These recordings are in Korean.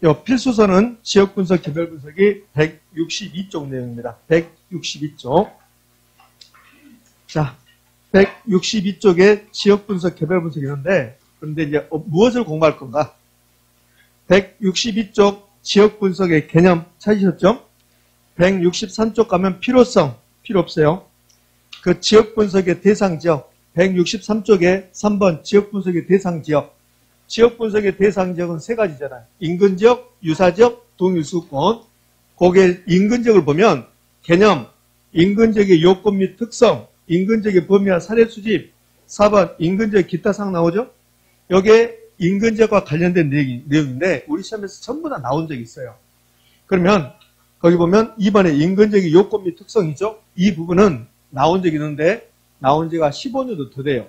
요 필수서는 지역 분석, 개별 분석이 162쪽 내용입니다. 162쪽. 자, 162쪽에 지역 분석, 개별 분석이 있는데, 그런데 이제 무엇을 공부할 건가? 162쪽 지역 분석의 개념 찾으셨죠? 163쪽 가면 필요성, 필요 없어요. 그 지역 분석의 대상 지역, 163쪽에 3번 지역 분석의 대상 지역. 지역 분석의 대상 지역은 세 가지잖아요. 인근 지역, 유사 지역, 동일 수권. 거기에 인근 지역을 보면 개념, 인근 지역의 요건 및 특성, 인근 지역의 범위와 사례 수집. 4번 인근 지역 기타 사항 나오죠? 여기에 인근 지역과 관련된 내용인데 우리 시험에서 전부 다 나온 적이 있어요. 그러면 거기 보면 2번에 인근 지역의 요건 및 특성이죠? 이 부분은 나온 적이 있는데 나온 지가 15년도 더 돼요.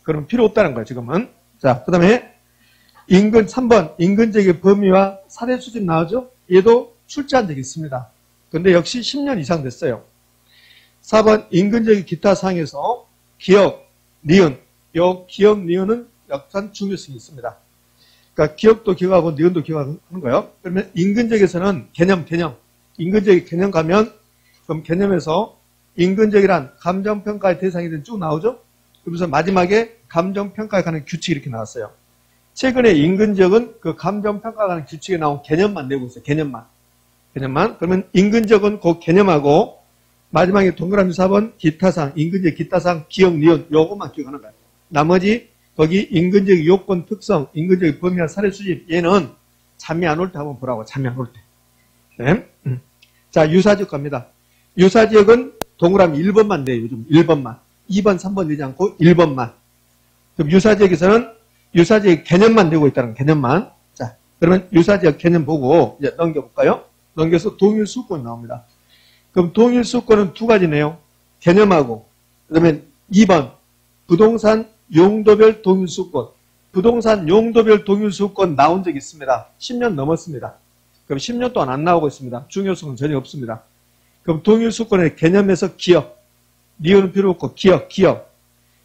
그러면 필요 없다는 거예요, 지금은. 자, 그 다음에 인근 3번 인근 지역의 범위와 사례 수집 나오죠? 얘도 출제한 적이 있습니다. 근데 역시 10년 이상 됐어요. 4번 인근 지역의 기타 사항에서 기억, 니은. 요 기억, 니은은 약간 중요성이 있습니다. 그러니까 기억도 기억하고 니은도 기억하는 거예요. 그러면 인근 지역에서는 개념. 인근 지역의 개념 가면 그럼 개념에서 인근 지역이란 감정평가의 대상이 된 쭉 나오죠? 그러면서 마지막에 감정평가에 관한 규칙이 이렇게 나왔어요. 최근에 인근 지역은 그 감정평가에 관한 규칙에 나온 개념만 내고 있어요. 개념만. 그러면 인근 지역은 그 개념하고 마지막에 동그라미 4번 기타상, 인근 지역 기타상, 기억, 니은 요것만 기억하는 거예요. 나머지 거기 인근 지역의 요건, 특성, 인근 지역의 범위와 사례 수집 얘는 잠이 안 올 때 한번 보라고. 잠이 안 올 때. 네? 자, 유사지역 갑니다. 유사지역은 동그라미 1번만 내요. 요즘 1번만. 2번, 3번 내지 않고 1번만. 그럼 유사지역에서는 유사지역 개념만 내고 있다는 거예요. 개념만. 자, 그러면 유사지역 개념 보고 이제 넘겨볼까요? 넘겨서 동일 수권이 나옵니다. 그럼 동일 수권은 두 가지네요. 개념하고 그다음에 2번 부동산 용도별 동일 수권. 부동산 용도별 동일 수권 나온 적이 있습니다. 10년 넘었습니다. 그럼 10년 동안 안 나오고 있습니다. 중요성은 전혀 없습니다. 그럼 동일 수권의 개념에서 기억. 니은은 필요 없고 기억.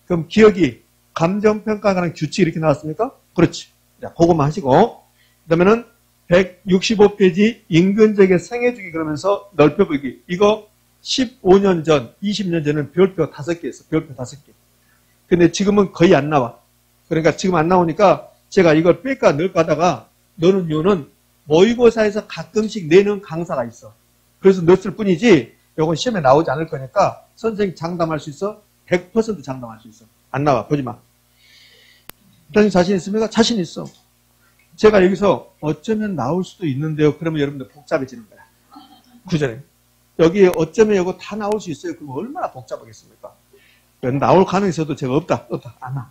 그럼 기억이 감정평가에 관한 규칙이 이렇게 나왔습니까? 그렇지. 자, 그것만 하시고. 그 다음에는 165페이지 인근지역의 생애주기 그러면서 넓혀보기. 이거 15년 전, 20년 전에는 별표 5개 있어. 별표 5개. 근데 지금은 거의 안 나와. 그러니까 지금 안 나오니까 제가 이걸 뺄까 넣을까 하다가 넣는 이유는 모의고사에서 가끔씩 내는 강사가 있어. 그래서 넣었을 뿐이지 이건 시험에 나오지 않을 거니까 선생님 장담할 수 있어? 100% 장담할 수 있어. 안 나와. 보지 마. 선생님 자신 있습니까? 자신 있어. 제가 여기서 어쩌면 나올 수도 있는데요. 그러면 여러분들 복잡해지는 거야. 구절에. 여기 어쩌면 이거 다 나올 수 있어요. 그럼 얼마나 복잡하겠습니까? 나올 가능성이 있어도 제가 없다. 안 나.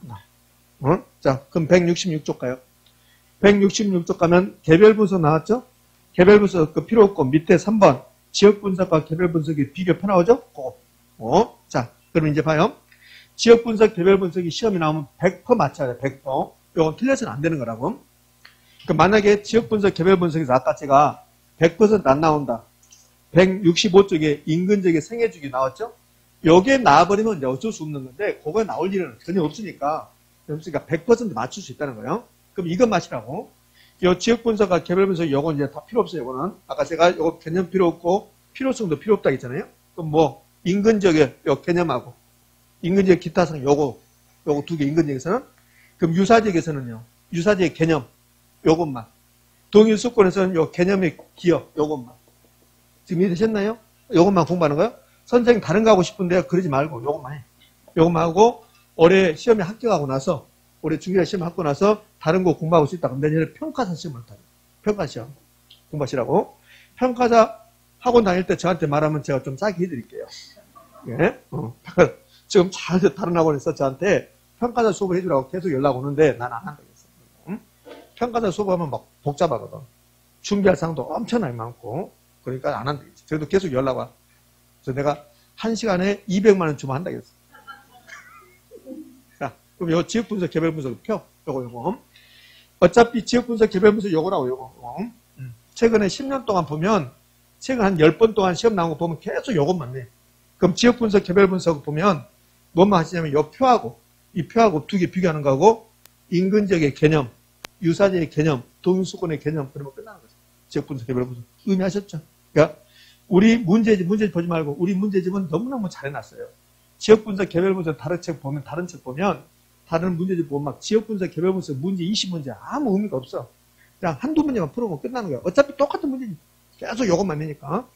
어? 자, 그럼 166쪽 가요. 166쪽 가면 개별 분석 나왔죠? 개별 분석 그 필요 없고 밑에 3번 지역 분석과 개별 분석이 비교 편하죠? 그거. 자, 그럼 이제 봐요. 지역 분석, 개별 분석이 시험에 나오면 100% 맞춰야 돼. 100%. 이건 틀려서는 안 되는 거라고. 그 만약에 지역 분석, 개별 분석에서 아까 제가 100% 안 나온다. 165쪽에 인근적의 생애주기 나왔죠? 여기에 나와버리면 이제 어쩔 수 없는 건데 그거에 나올 일은 전혀 없으니까 100% 맞출 수 있다는 거예요. 그럼 이것 마시라고. 이 지역 분석과 개별 분석 이건 이제 다 필요 없어요. 이거는 아까 제가 이거 개념 필요 없고 필요성도 필요 없다 했잖아요. 그럼 뭐 인근 지역의 요 개념하고 인근 지역 기타상 요거 두 개 인근 지역에서는 그럼 유사 지역에서는요. 유사 지역 개념 요것만. 동일 수권에서는 요 개념의 기억 요것만. 지금 이해되셨나요? 요것만 공부하는 거예요? 선생님 다른 거 하고 싶은데 그러지 말고 요것만 해. 요것만 하고 올해 시험에 합격하고 나서 올해 중기자 시험 하고 나서 다른 거 공부하고 싶다. 그럼 내년에 평가사 시험을 타요. 평가 시험 공부하시라고. 평가사 학원 다닐 때 저한테 말하면 제가 좀 싸게 해드릴게요. 예? 지금 잘 다른 학원에서 저한테 평가사 수업을 해주라고 계속 연락 오는데 난 안 한다고 했어요. 응? 평가사 수업하면 막 복잡하거든. 준비할 사항도 엄청나게 많고 그러니까 안 한다고 했지. 그래도 계속 연락 와. 그래서 내가 1시간에 200만 원 주면 한다고 했어. 자, 그럼 요 지역 분석, 개별 분석 펴. 요거. 어차피 지역 분석, 개별 분석 요거라고 요거. 최근에 10년 동안 보면 최근 한 10번 동안 시험 나온 거 보면 계속 요것만 내. 그럼 지역 분석, 개별 분석 보면 뭐만 하시냐면 요 표하고 이 표하고 두 개 비교하는 거하고 인근 지역의 개념 유사지의 개념, 동일수권의 개념, 그러면 끝나는 거죠. 지역분석, 개별분석. 의미하셨죠? 그러니까 우리 문제집 보지 말고 우리 문제집은 너무너무 잘 해놨어요. 지역분석, 개별분석 다른 책 보면 다른 문제집 보면 막 지역분석, 개별분석 문제 20문제 아무 의미가 없어. 그냥 한두 문제만 풀어보면 끝나는 거야. 어차피 똑같은 문제지. 계속 요것만 내니까.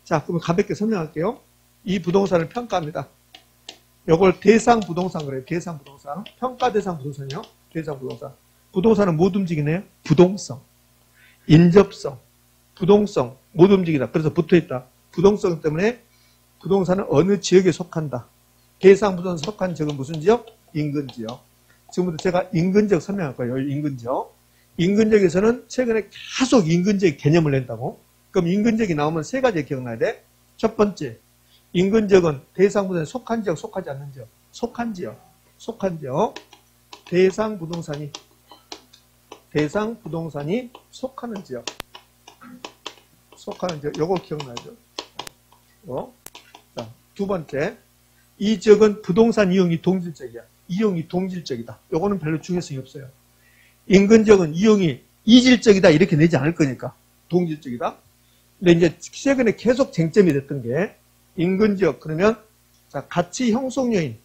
자, 그러면 가볍게 설명할게요. 이 부동산을 평가합니다. 요걸 대상 부동산 그래요. 대상 부동산. 평가 대상 부동산이요. 대상 부동산. 부동산은 못 움직이네요. 부동성, 인접성, 부동성 못 움직이다. 그래서 붙어있다. 부동성 때문에 부동산은 어느 지역에 속한다. 대상 부동산 속한 지역은 무슨 지역? 인근 지역. 지금부터 제가 인근 지역 설명할 거예요. 인근 지역. 인근 지역에서는 최근에 계속 인근 지역 개념을 낸다고. 그럼 인근 지역이 나오면 세 가지 기억나야 돼. 첫 번째, 인근 지역은 대상 부동산에 속한 지역, 속하지 않는 지역. 속한 지역, 속한 지역. 대상 부동산이 속하는 지역. 속하는 지역. 요거 기억나죠? 자, 두 번째, 이 지역은 부동산 이용이 동질적이야. 이용이 동질적이다. 요거는 별로 중요성이 없어요. 인근 지역은 이용이 이질적이다 이렇게 내지 않을 거니까 동질적이다. 근데 이제 최근에 계속 쟁점이 됐던 게 인근 지역 그러면 자 가치 형성 요인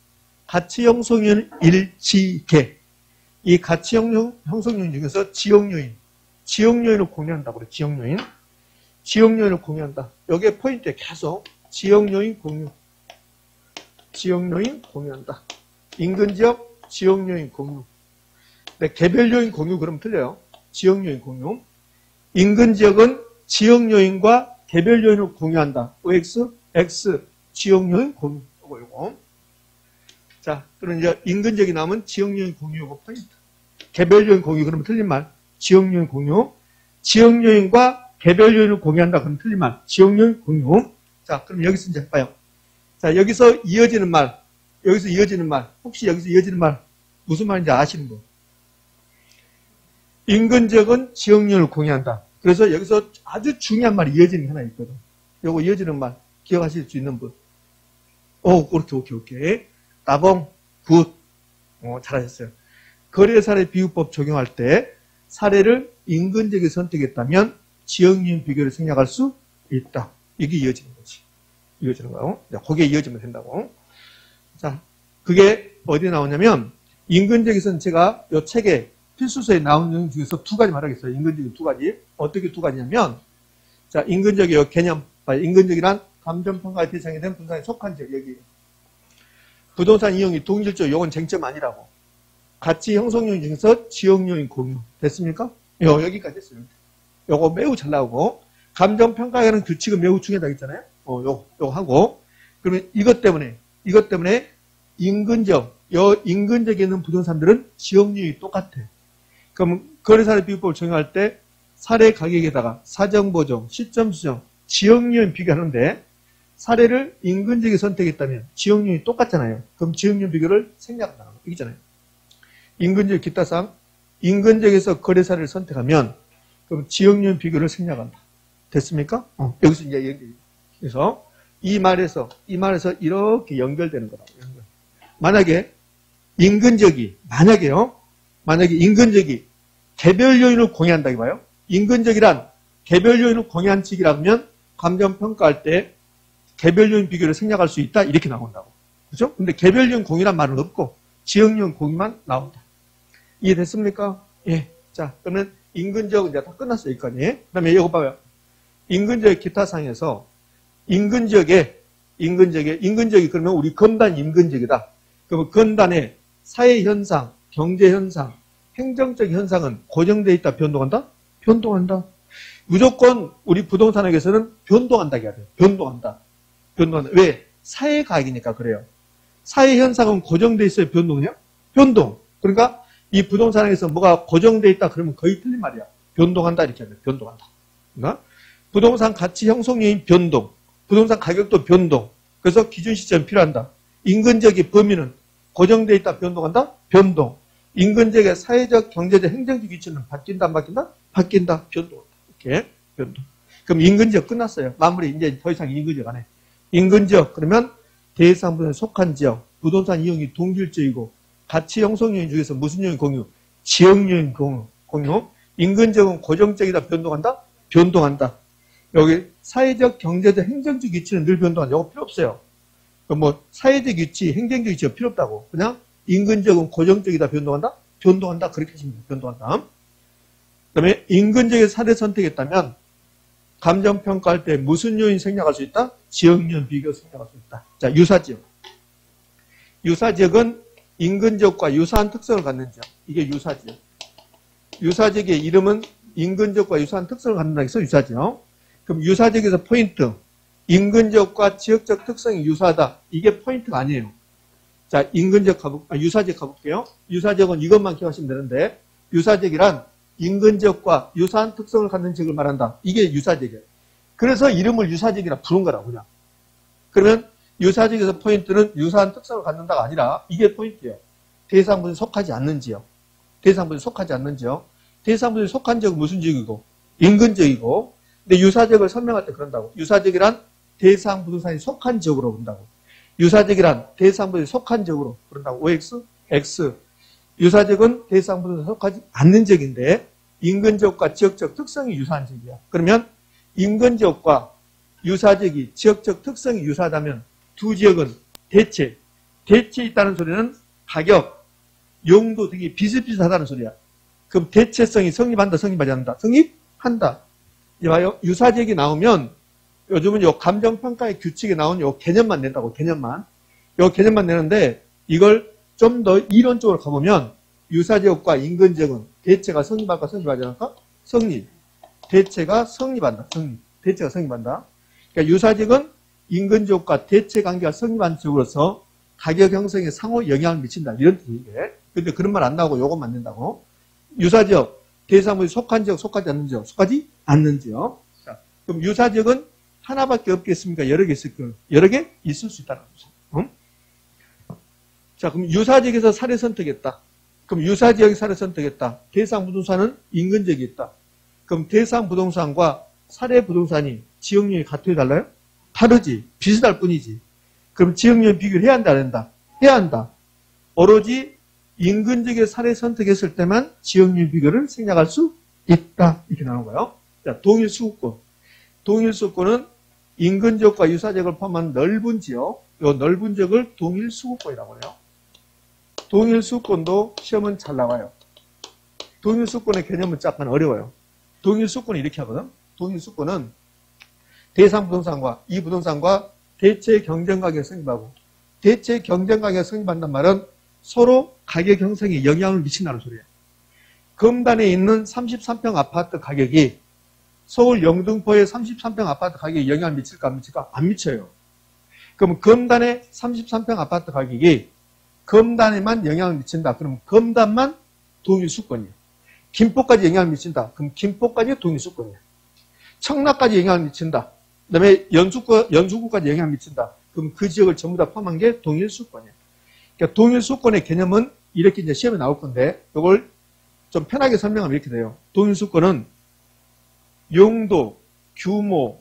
일치계. 이 가치 형성 요인 중에서 지역 요인을 공유한다고 그래. 지역 요인을 공유한다. 여기에 포인트에 계속 지역 요인 공유한다. 인근 지역 지역 요인 공유. 네, 개별 요인 공유 그러면 틀려요. 지역 요인 공유. 인근 지역은 지역 요인과 개별 요인을 공유한다. OX, X, 지역 요인 공유. 요거. 자, 그럼 이제 인근 지역이 나오면 지역 요인 공유가 포인트. 개별 요인 공유 그러면 틀린 말. 지역 요인 공유. 지역 요인과 개별 요인을 공유한다 그러면 틀린 말. 지역 요인 공유. 자, 그럼 여기서 이제 봐요. 자, 여기서 이어지는 말. 혹시 여기서 이어지는 말 무슨 말인지 아시는 분? 인근 지역은 지역 요인을 공유한다. 그래서 여기서 아주 중요한 말이 이어지는 게 하나 있거든. 요거 이어지는 말 기억하실 수 있는 분? 오케이. 따봉, 굿. 잘하셨어요. 거래 사례 비교법 적용할 때 사례를 인근 지역에 선택했다면 지역 요인 비교를 생략할 수 있다. 이게 이어지는 거지. 이어지는 거요. 거기에 이어지면 된다고. 자, 그게 어디에 나오냐면 인근 지역에서는 제가 이 책에 필수서에 나온 내용 중에서 두 가지 말하겠어요. 인근 지역 두 가지. 어떻게 두 가지냐면 자, 인근 지역의 개념. 인근 지역이란 감정평가의 대상이 된 부동산에 속한 지역. 여기 부동산 이용이 동질적. 요건 쟁점 아니라고. 가치 형성 요인 중에서 지역 요인 공유. 됐습니까? 여기까지 했어요. 요거 매우 잘 나오고 감정평가라는 규칙은 매우 중요하다 했잖아요. 요거 하고 그러면 이것 때문에 인근 지역에 있는 부동산들은 지역 요인이 똑같아. 그럼 거래사례 비교법을 적용할 때 사례 가격에다가 사정 보정, 시점 수정, 지역 요인 비교하는데 사례를 인근 지역에 선택했다면 지역 요인이 똑같잖아요. 그럼 지역 요인 비교를 생략한다는 거. 이기잖아요. 인근 지역 기타 사항, 인근 지역에서 거래 사례를 선택하면 그럼 지역 요인 비교를 생략한다. 됐습니까? 여기서 이제 연결. 그래서 이 말에서 이렇게 연결되는 거라고. 만약에 인근 지역이 개별 요인을 공유한다 이봐요. 인근 지역이란 개별 요인을 공유한 지역이라면 감정평가할 때 개별 요인 비교를 생략할 수 있다 이렇게 나온다고. 그죠? 근데 개별 요인 공유란 말은 없고 지역 요인 공유만 나온다. 이해됐습니까? 예. 자, 그러면 인근 지역은 이제 다 끝났어요. 여기까지. 그 다음에 이거 봐요. 인근 지역 기타 사항에서 인근 지역이 그러면 우리 건단 인근 지역이다. 그러면 건단의 사회 현상, 경제 현상, 행정적 현상은 고정되어 있다, 변동한다? 변동한다. 무조건 우리 부동산학에서는 변동한다 해야 돼요. 변동한다. 왜? 사회 가액이니까 그래요. 사회 현상은 고정되어 있어요, 변동이요? 변동. 그러니까 이 부동산학에서 뭐가 고정되어 있다 그러면 거의 틀린 말이야. 변동한다 이렇게 해야 돼요. 변동한다. 그러니까 부동산 가치 형성 요인 변동, 부동산 가격도 변동. 그래서 기준 시점이 필요한다. 인근 지역의 범위는 고정되어 있다, 변동한다? 변동. 인근 지역의 사회적, 경제적, 행정적 위치는 바뀐다, 안 바뀐다? 바뀐다, 변동한다. 이렇게 변동. 그럼 인근 지역 끝났어요. 마무리. 이제 더 이상 인근 지역 안 해. 인근 지역 그러면 대상 부동산에 속한 지역, 부동산 이용이 동질적이고 가치 형성 요인 중에서 무슨 요인 공유? 지역 요인 공유. 공유. 인근적은 고정적이다, 변동한다? 변동한다. 여기 사회적, 경제적, 행정적 위치는 늘 변동한다. 이거 필요 없어요. 뭐 사회적 위치, 행정적 위치가 필요 없다고. 그냥 인근적은 고정적이다, 변동한다? 변동한다. 그렇게 하시면 돼요. 변동한다. 그다음에 인근적인 사례 선택했다면 감정평가할 때 무슨 요인 생략할 수 있다? 지역요인 비교 생략할 수 있다. 자, 유사지역. 유사지역은 인근지역과 유사한 특성을 갖는 지역. 이게 유사지역. 유사지역의 이름은 인근지역과 유사한 특성을 갖는다고 해서 유사지역. 그럼 유사지역에서 포인트. 인근지역과 지역적 특성이 유사하다. 이게 포인트가 아니에요. 자, 인근지역 유사지역 가볼게요. 유사지역은 이것만 기억하시면 되는데, 유사지역이란 인근지역과 유사한 특성을 갖는 지역을 말한다. 이게 유사지역이에요. 그래서 이름을 유사지역이라 부른 거라고, 그냥. 그러면 유사지역에서 포인트는 유사한 특성을 갖는다가 아니라 이게 포인트예요. 대상분에 속하지 않는 지역. 대상분에 속하지 않는 지역. 대상분에 속한 지역은 무슨 지역이고? 인근지역이고. 근데 유사지역을 설명할 때 그런다고. 유사지역이란 대상부동산이 속한 지역으로 본다고. 유사지역이란 대상부동산이 속한 지역으로 부른다고. OX, X. 유사지역은 대상부동산에 속하지 않는 지역인데 인근지역과 지역적 특성이 유사한 지역이야. 그러면 인근지역과 유사지역이 지역적 특성이 유사하다면 두 지역은 대체 있다는 소리는 가격, 용도 등이 비슷비슷하다는 소리야. 그럼 대체성이 성립한다, 성립하지 않는다? 성립한다. 이봐요. 유사지역이 나오면 요즘은 요 감정평가의 규칙에 나온 요 개념만 낸다고, 개념만. 요 개념만 내는데 이걸 좀 더 이론적으로 가보면 유사지역과 인근지역은 대체가 성립할까, 성립하지 않을까? 성립. 대체가 성립한다, 성립. 대체가 성립한다. 그러니까 유사지역은 인근지역과 대체 관계가 성립한 지역으로서 가격 형성에 상호 영향을 미친다. 이런 뜻이게. 근데 그런 말 안 나오고 요것만 낸다고. 유사지역, 대상물이 속한 지역, 속하지 않는 지역, 속하지 않는 지역. 자, 그럼 유사지역은 하나밖에 없겠습니까? 여러 개 있을 거예요. 여러 개 있을 수 있다는 거죠. 응? 자, 그럼 유사지역에서 사례 선택했다. 그럼 유사지역의 사례 선택했다. 대상 부동산은 인근지역이 있다. 그럼 대상 부동산과 사례 부동산이 지역률이 같아요, 달라요? 다르지. 비슷할 뿐이지. 그럼 지역률 비교를 해야 한다, 안 한다? 해야 한다. 오로지 인근지역의 사례 선택했을 때만 지역률 비교를 생략할 수 있다. 이렇게 나오는 거예요. 자, 동일 수급권. 동일 수급권은 인근지역과 유사지역을 포함한 넓은 지역, 이 넓은 지역을 동일 수급권이라고 해요. 동일 수급권도 시험은 잘 나와요. 동일 수급권의 개념은 약간 어려워요. 동일 수급권은 이렇게 하거든. 동일 수급권은 대상 부동산과 이 부동산과 대체 경쟁 가격을 성립하고, 대체 경쟁 가격을 성립한단 말은 서로 가격 형성에 영향을 미친다는 소리예요. 금단에 있는 33평 아파트 가격이 서울 영등포의 33평 아파트 가격에 영향을 미칠까 안 미칠까? 안 미쳐요. 그럼 금단의 33평 아파트 가격이 금단에만 영향을 미친다. 그럼 금단만 동일 수권이에요. 김포까지 영향을 미친다. 그럼 김포까지 동일 수권이에요. 청라까지 영향을 미친다. 그 다음에 연수구까지 영향을 미친다. 그럼 그 지역을 전부 다 포함한 게 동일 수권이에요. 그러니까 동일 수권의 개념은 이렇게 이제 시험에 나올 건데, 이걸 좀 편하게 설명하면 이렇게 돼요. 동일 수권은 용도, 규모,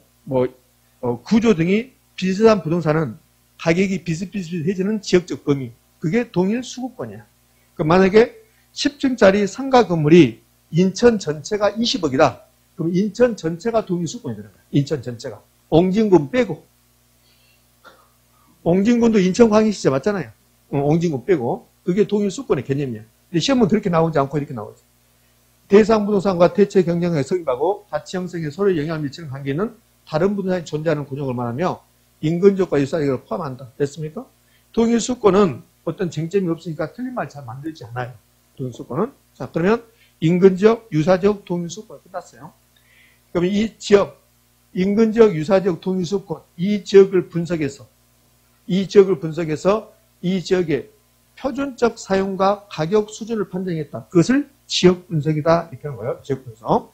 구조 등이 비슷한 부동산은 가격이 비슷비슷해지는 지역적 범위. 그게 동일 수급권이야. 그럼 만약에 10층짜리 상가 건물이 인천 전체가 20억이다. 그럼 인천 전체가 동일 수급권이 되는 거야. 인천 전체가. 옹진군 빼고. 옹진군도 인천광역시제 맞잖아요. 옹진군 빼고. 그게 동일 수급권의 개념이야. 근데 시험은 그렇게 나오지 않고 이렇게 나오지. 대상 부동산과 대체 경쟁에 성립하고 가치 형성에 서로 영향을 미치는 관계는 다른 부동산이 존재하는 구조를 말하며 인근지역과 유사지역을 포함한다. 됐습니까? 동일 수권은 어떤 쟁점이 없으니까 틀린 말 잘 만들지 않아요. 동일 수권은. 자, 그러면 인근지역, 유사지역, 동일 수권 끝났어요. 그러면 이 지역, 인근지역, 유사지역, 동일 수권, 이 지역을 분석해서 이 지역의 표준적 사용과 가격 수준을 판정했다. 그것을 지역 분석이다. 이렇게 하는 거예요. 지역 분석.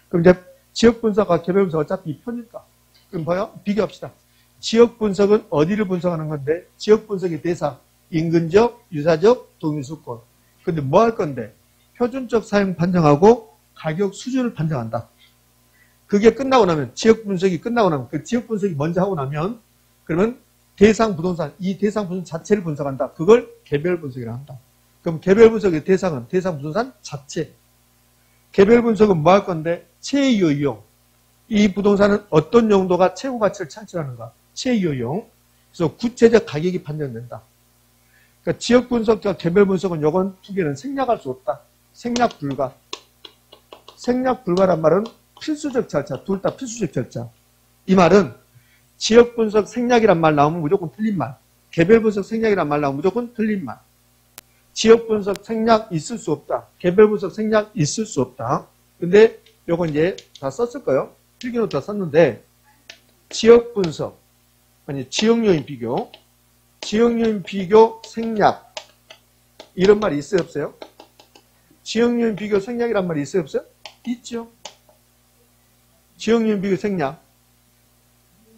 그럼 이제 지역 분석과 개별 분석 어차피 편일까? 그럼 봐요. 비교합시다. 지역 분석은 어디를 분석하는 건데, 지역 분석의 대상, 인근지역, 유사지역, 동일수권. 근데 뭐 할 건데? 표준적 사용 판정하고 가격 수준을 판정한다. 그게 끝나고 나면, 지역 분석이 끝나고 나면, 그 지역 분석이 먼저 하고 나면, 그러면 대상 부동산, 이 대상 부동산 자체를 분석한다. 그걸 개별 분석이라고 한다. 그럼 개별 분석의 대상은 대상 부동산 자체. 개별 분석은 뭐 할 건데? 최유 이용. 이 부동산은 어떤 용도가 최고 가치를 창출하는가? 최유 이용. 그래서 구체적 가격이 판정된다. 그러니까 지역 분석과 개별 분석은 요건 두 개는 생략할 수 없다. 생략 불가. 생략 불가란 말은 필수적 절차. 둘 다 필수적 절차. 이 말은 지역 분석 생략이란 말 나오면 무조건 틀린 말. 개별 분석 생략이란 말 나오면 무조건 틀린 말. 지역 분석 생략 있을 수 없다. 개별 분석 생략 있을 수 없다. 근데 요건 이제 다 썼을 거예요. 필기노트 다 썼는데 지역 분석 아니 지역 요인 비교 지역 요인 비교 생략 이런 말이 있어요 없어요? 지역 요인 비교 생략이란 말이 있어요 없어요? 있죠. 지역 요인 비교 생략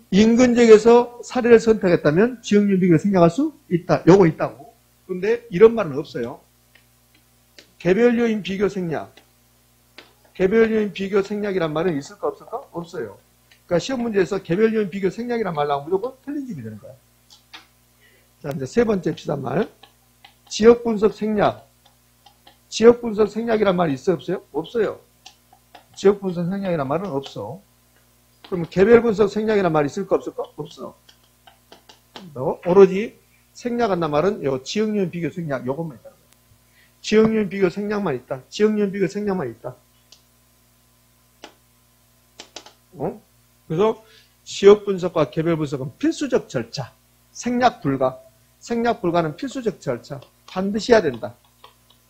인근 지역에서 사례를 선택했다면 지역 요인 비교 생략할 수 있다. 요거 있다고. 근데 이런 말은 없어요. 개별 요인 비교 생략 개별 요인 비교 생략이란 말은 있을까 없을까? 없어요. 그러니까 시험 문제에서 개별 요인 비교 생략이란 말 나오면 무조건 틀린 집이 되는 거야. 자, 이제 세 번째 비슷한 말. 지역 분석 생략. 지역 분석 생략이란 말이 있어요, 없어요? 없어요. 지역 분석 생략이란 말은 없어. 그럼 개별 분석 생략이란 말이 있을까 없을까? 없어. 오로지 생략한단 말은 요 지역 요인 비교 생략 요것만 있다. 지역 요인 비교 생략만 있다. 지역 요인 비교 생략만 있다. 그래서 지역 분석과 개별 분석은 필수적 절차. 생략 불가. 생략 불가는 필수적 절차. 반드시 해야 된다.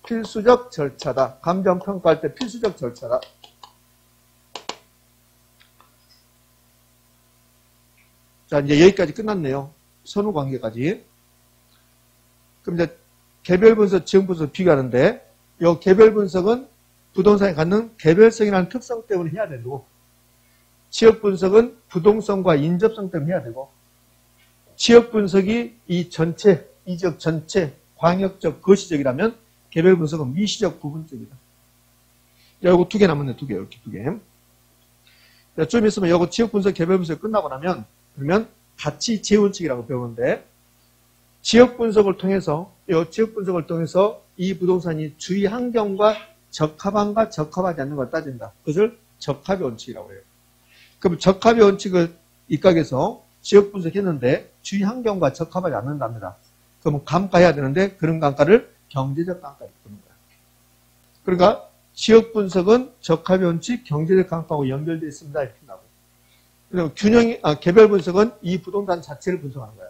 필수적 절차다. 감정평가할 때 필수적 절차다. 자, 이제 여기까지 끝났네요. 선후 관계까지. 그럼 이제 개별 분석, 지역 분석 비교하는데, 이 개별 분석은 부동산이 갖는 개별성이라는 특성 때문에 해야 되고, 지역 분석은 부동성과 인접성 때문에 해야 되고, 지역 분석이 이 전체, 이 지역 전체, 광역적, 거시적이라면 개별 분석은 미시적, 부분적이다. 요거 두 개 남았네, 두 개, 이렇게 두 개. 자, 좀 있으면 요거 지역 분석, 개별 분석이 끝나고 나면, 그러면 가치 재원칙이라고 배우는데, 지역 분석을 통해서, 요 지역 분석을 통해서 이 부동산이 주위 환경과 적합한가 적합하지 않는 걸 따진다. 그것을 적합의 원칙이라고 해요. 그럼 적합의 원칙을 입각해서 지역 분석했는데 주위 환경과 적합하지 않는답니다. 그러면 감가해야 되는데 그런 감가를 경제적 감가로 부르는 거야. 그러니까 지역 분석은 적합의 원칙, 경제적 감가하고 연결되어 있습니다. 이렇게 나오고. 그리고 개별 분석은 이 부동산 자체를 분석하는 거야.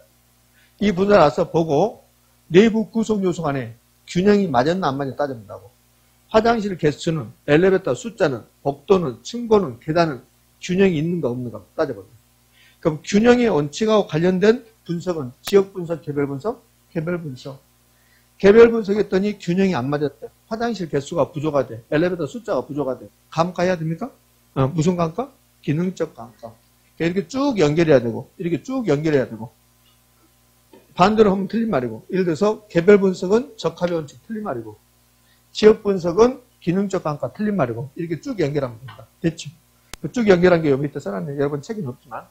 이 분석을 알아서 보고 내부 구성 요소 간에 균형이 맞았나 안 맞았나 따져본다고. 화장실 개수는, 엘리베이터 숫자는, 복도는, 층고는, 계단은 균형이 있는가 없는가 따져본다. 그럼 균형의 원칙하고 관련된 분석은 지역 분석, 개별 분석, 개별 분석. 개별 분석했더니 균형이 안 맞았대. 화장실 개수가 부족하대. 엘리베이터 숫자가 부족하대. 감가해야 됩니까? 무슨 감가? 기능적 감가. 이렇게 쭉 연결해야 되고, 이렇게 쭉 연결해야 되고. 반대로 하면 틀린 말이고. 예를 들어서 개별 분석은 적합의 원칙 틀린 말이고, 지역 분석은 기능적 감가 틀린 말이고, 이렇게 쭉 연결하면 됩니다. 됐죠? 쭉 연결한 게 여기 밑에 써놨네요. 여러분 책은 없지만.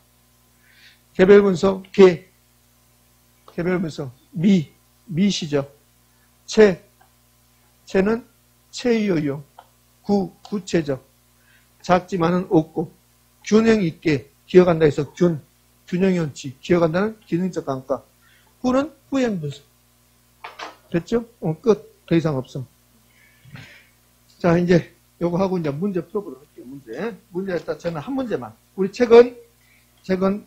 개별 분석, 개별 분석, 미시죠. 체는 체유요. 구체적. 작지만은 없고, 균형 있게 기억한다 해서 균형의 원칙, 기억한다는 기능적 감가. 후는 후행 분석. 됐죠? 끝. 더 이상 없음. 자, 이제 요거 하고 이제 문제 풀어보도록 할게요. 문제 일단 저는 한 문제만. 우리 책은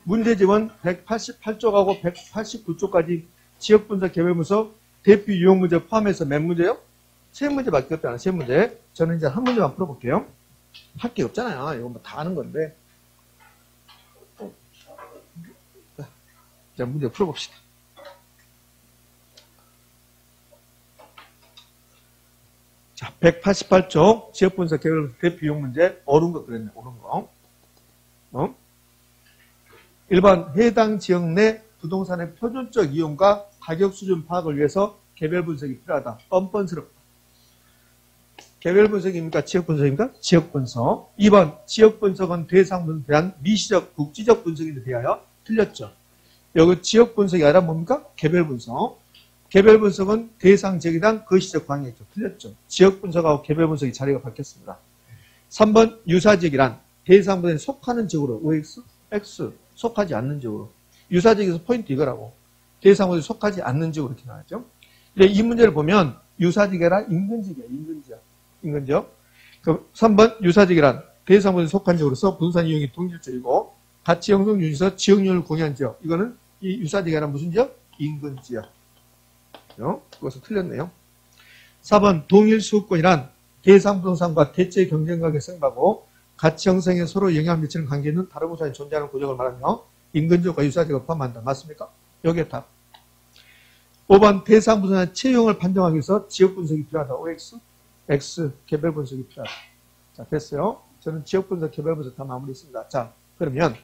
문제집은 188쪽하고 189쪽까지 지역 분석, 개별 분석, 대표 유형 문제 포함해서 몇 문제요? 세 문제밖에 없잖아요. 세 문제. 저는 이제 한 문제만 풀어볼게요. 할 게 없잖아요. 이거 뭐 다 아는 건데. 자, 문제 풀어봅시다. 자, 188쪽 지역분석 개별 대표 유형 문제 옳은 거 그랬네. 옳은 거. 1번 해당 지역 내 부동산의 표준적 이용과 가격 수준 파악을 위해서 개별 분석이 필요하다. 뻔뻔스럽다. 개별 분석입니까? 지역 분석입니까? 지역 분석. 2번 지역 분석은 대상 분석에 대한 미시적, 국지적 분석에 대하여 틀렸죠. 여기 지역 분석이 아니라 뭡니까? 개별 분석. 개별 분석은 대상 지역에 대한 거시적 광역이죠. 틀렸죠. 지역 분석하고 개별 분석이 자리가 바뀌었습니다. 3번 유사지역이란 대상분에 속하는 지역으로 OX, X 속하지 않는 지역으로. 유사지역에서 포인트 이거라고. 대상분에 속하지 않는 지역으로 이렇게 나왔죠. 근데 이 문제를 보면 유사지역이란 인근지역이야. 인근지역. 그 3번 유사지역이란 대상분에 속한 지역으로서 분산 이용이 동질적이고 가치 형성 유지서 지역률을 공유한 지역. 이거는 이 유사지역이란 무슨 지역? 인근지역. 그것은 틀렸네요. 4번 동일 수급권이란 대상부동산과 대체 경쟁관계 성립하고 가치 형성에 서로 영향을 미치는 관계 있는 다른 부산이 존재하는 구조를 말하며 인근지역과 유사지역을 포함한다. 맞습니까? 여기에 답. 5번 대상부동산의 체형을 판정하기 위해서 지역 분석이 필요하다. OX, X 개별 분석이 필요하다. 자, 됐어요. 저는 지역 분석, 개별 분석 다 마무리했습니다. 자, 그러면